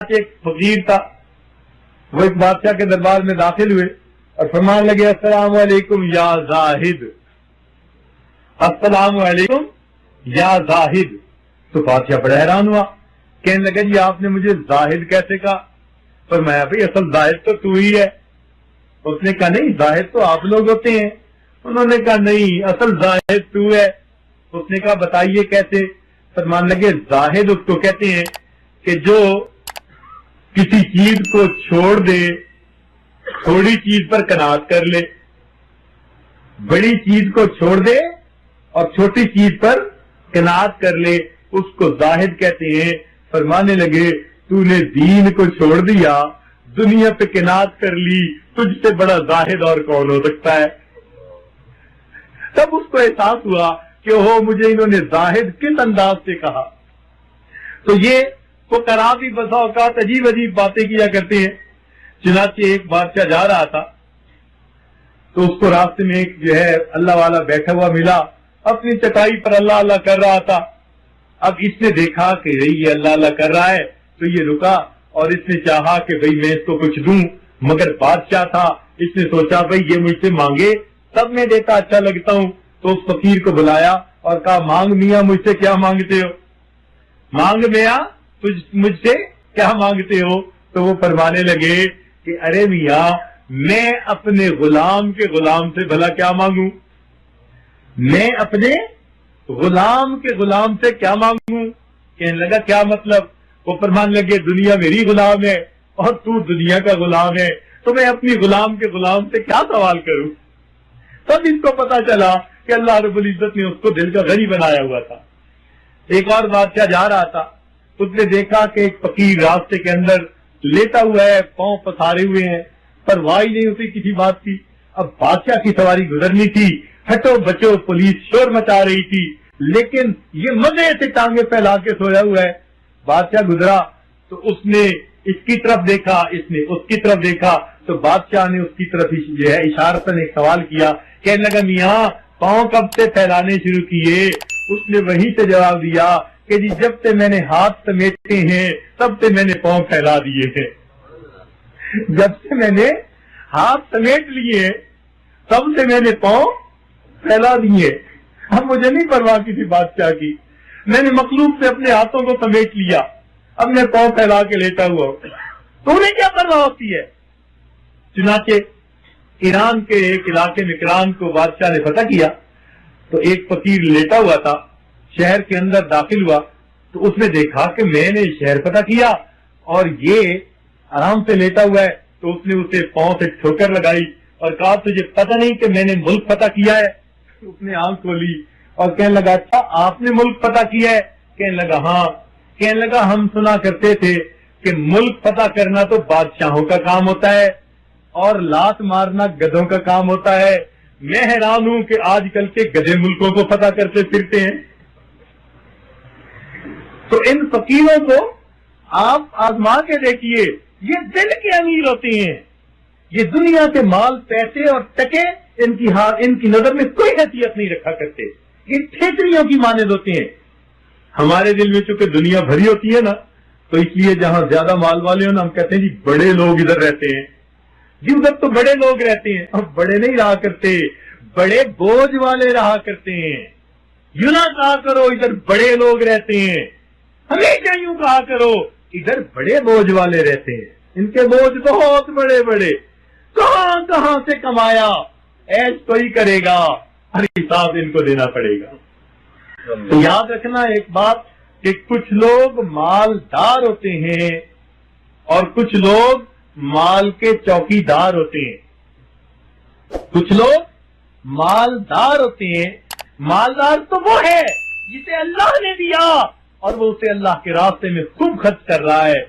ایک فقیر تھا، وہ ایک بادشاہ کے دربار میں داخل ہوئے اور فرمانے لگے السلام علیکم یا زاہد، السلام علیکم یا زاہد۔ تو بادشاہ بڑا حیران ہوا، کہنے لگا جی آپ نے مجھے زاہد کیسے کہا؟ فرمایا بھائی اصل زاہد تو ہی ہے۔ اس نے کہا نہیں، زاہد تو آپ لوگ ہوتے ہیں۔ انہوں نے کہا نہیں، اصل زاہد تو ہے۔ اس نے کہا بتائیے کیسے؟ فرمانے لگے زاہد اس کو کہتے ہیں کہ جو کسی چیز کو چھوڑ دے، تھوڑی چیز پر قناعت کر لے، بڑی چیز کو چھوڑ دے اور چھوٹی چیز پر قناعت کر لے، اس کو زاہد کہتے ہیں۔ فرمانے لگے تو نے دین کو چھوڑ دیا، دنیا پہ قناعت کر لی، تجھ سے بڑا زاہد اور کون ہو سکتا ہے؟ تب اس کو احساس ہوا کہ ہو مجھے انہوں نے زاہد کس انداز سے کہا۔ تو یہ فقراء بھی بسا اوقات عجیب عجیب باتیں کیا کرتے ہیں۔ چنانچہ ایک بادشاہ جا رہا تھا تو اس کو راستے میں ایک جو ہے اللہ والا بیٹھا ہوا ملا، اپنی چٹائی پر اللہ اللہ کر رہا تھا۔ اب اس نے دیکھا کہ یہ اللہ اللہ کر رہا ہے تو یہ رکا اور اس نے چاہا کہ بھئی میں اس کو کچھ دوں، مگر بادشاہ تھا، اس نے سوچا بھئی یہ مجھ سے مانگے تب میں دیتا اچھا لگتا ہوں۔ تو اس فقیر کو بلایا اور کہا مانگ میاں مجھ سے کیا مانگتے ہو؟ مانگ میاں مجھ سے کیا مانگتے ہو؟ تو وہ فرمانے لگے کہ ارے میاں میں اپنے غلام کے غلام سے بھلا کیا مانگوں؟ میں اپنے غلام کے غلام سے کیا مانگوں؟ کہنے لگا کیا مطلب؟ وہ فرمانے لگے دنیا میری غلام ہے اور تو دنیا کا غلام ہے، تو میں اپنی غلام کے غلام سے کیا سوال کروں؟ تب ان کو پتا چلا کہ اللہ رب العزت نے اس کو دل کا غنی بنایا ہوا تھا۔ ایک اور بادشاہ جا رہا تھا، اس نے دیکھا کہ ایک فقیر راستے کے اندر لیٹا ہوا ہے، پاؤں پسارے ہوئے ہیں، پرواہ ہی نہیں ہوتی کسی بات کی۔ اب بادشاہ کی سواری گزرنی تھی، ہٹو بچو پولیس شور مچا رہی تھی، لیکن یہ مزے سے ٹانگیں پھیلا کے سویا ہوا ہے۔ بادشاہ گزرا تو اس نے اس کی طرف دیکھا، اس نے اس کی طرف دیکھا، تو بادشاہ نے اس کی طرف جو ہے اشارتاً ایک سوال کیا، کہنے لگا میاں پاؤں کب سے پھیلانے شروع کیے؟ اس نے وہیں سے جواب دیا کہ جی جب سے میں نے ہاتھ سمیٹے ہیں تب سے میں نے پاؤں پھیلا دیے ہیں۔ جب سے میں نے ہاتھ سمیٹ لیے تب سے میں نے پاؤں پھیلا دیے۔ اب مجھے نہیں پرواہ کسی بادشاہ کی، میں نے مخلوق سے اپنے ہاتھوں کو سمیٹ لیا، اب میں پاؤں پھیلا کے لیٹا ہوا ہوں، تو انہیں کیا پرواہ ہوتی ہے؟ چنانچہ ایران کے ایک علاقے میں کران کو بادشاہ نے فتح کیا تو ایک فقیر لیٹا ہوا تھا، شہر کے اندر داخل ہوا تو اس نے دیکھا کہ میں نے شہر فتح کیا اور یہ آرام سے لیٹا ہوا ہے، تو اس نے اسے پاؤں سے ٹھوکر لگائی اور کہا تجھے پتہ نہیں کہ میں نے ملک فتح کیا ہے؟ اس نے آنکھ کھولی اور کہنے لگا اچھا آپ نے ملک فتح کیا ہے؟ کہنے لگا ہاں۔ کہنے لگا ہم سنا کرتے تھے کہ ملک فتح کرنا تو بادشاہوں کا کام ہوتا ہے اور لات مارنا گدھوں کا کام ہوتا ہے، میں حیران ہوں کہ آج کل کے گدھے ملکوں کو فتح کرتے پھرتے ہیں۔ تو ان فقیروں کو آپ آزما کے دیکھیے، یہ دل کے امیر ہوتے ہیں، یہ دنیا کے مال پیسے اور ٹکے ان کی نظر میں کوئی حیثیت نہیں رکھا کرتے، یہ ٹھیکریوں کی مانند ہوتے ہیں۔ ہمارے دل میں چونکہ دنیا بھری ہوتی ہے نا، تو اس لیے جہاں زیادہ مال والے ہو نا ہم کہتے ہیں جی بڑے لوگ ادھر رہتے ہیں، جی ادھر تو بڑے لوگ رہتے ہیں، اور بڑے نہیں رہا کرتے، بڑے بوجھ والے رہا کرتے ہیں۔ یوں نہ کہا کرو ادھر بڑے لوگ رہتے ہیں، ہمیشہ یوں کہا کرو ادھر بڑے بوجھ والے رہتے ہیں، ان کے بوجھ بہت بڑے بڑے، کہاں کہاں سے کمایا، ایش کوئی کرے گا، ہر حساب ان کو دینا پڑے گا۔ تو یاد رکھنا ایک بات کہ کچھ لوگ مالدار ہوتے ہیں اور کچھ لوگ مال کے چوکی دار ہوتے ہیں۔ کچھ لوگ مالدار ہوتے ہیں، مالدار تو وہ ہے جسے اللہ نے دیا اور وہ اسے اللہ کے راستے میں خوب خرچ کر رہا ہے،